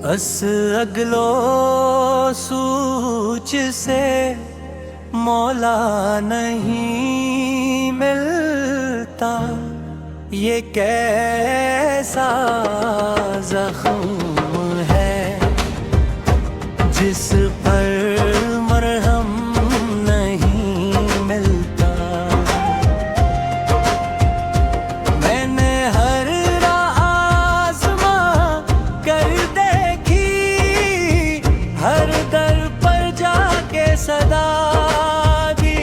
अस अगलो सूच से मौला नहीं मिलता, ये कैसा जख्म है जिस पर मरहम नहीं मिलता। मैंने हर राह आज़मा कर देखी, हर दर पर जाके सदा दी,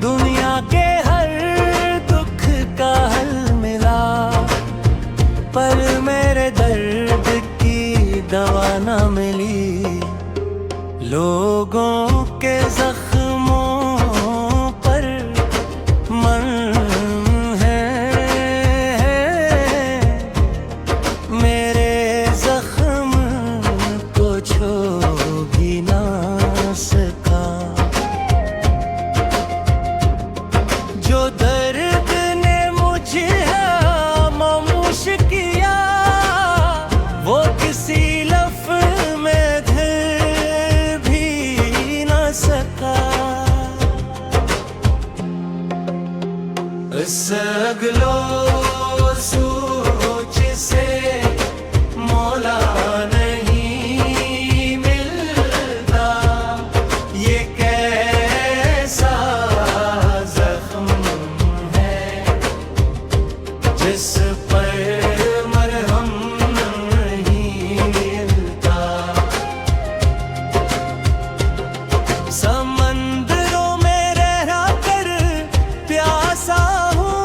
दुनिया के हर दुख का हल मिला, पर मेरे दर्द की दवा न मिली। लोगों के जख्मों पर मरहम है, मेरे जख्म को छू भी ना सका। जो दर्द ने मुझे खामोश किया, वो किसी लफ्ज़ में धर भी न सका। इस अगलो सूच से मौला नहीं मिलता, ये कैसा जख्म है जिस पर मरहम नहीं मिलता। समंदरों में रह कर प्यासा हूँ,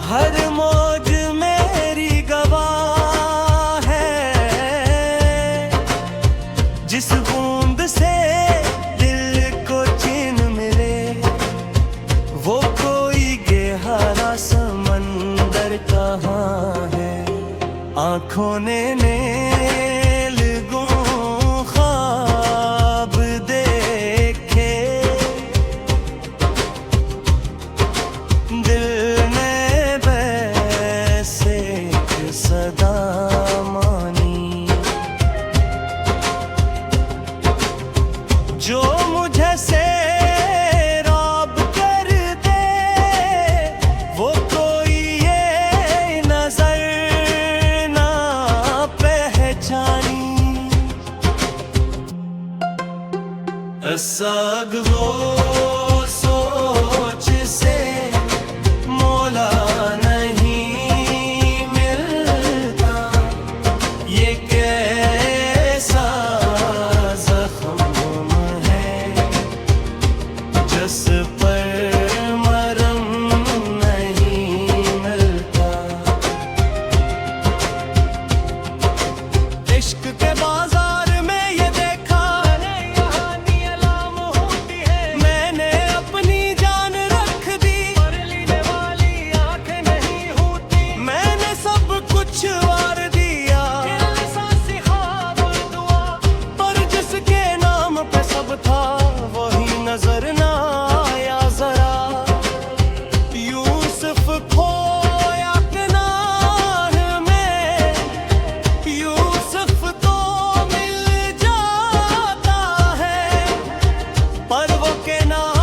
हर मौज मेरी गवाह है। जिस बूंद से दिल को चैन मिले, वो कोई गहरा समंदर कहाँ है। आँखों ने नीलगों ख्वाब देखे, दिल ने वैसे सदा मानी। जो मुझे सैराब कर दे, वो कोई ये नजर ना पहचानी। अगलो सोच से मौला नहीं मिलता, ये कैसा जख्म है जिस पर मरहम नहीं मिलता। इश्क के बाजार में ये देखा, यहाँ नीलाम होती है। मैंने अपनी जान रख दी, पर लेने वाली आँख नहीं होती। मैंने सब कुछ वार दिया, सांसें ख्वाब और दुआ, पर जिसके नाम पे सब था वही नजर ना आया जरा। यूसुफ खोया गुनाह में, यूसुफ तो मिल जाता है, पर वो के नाम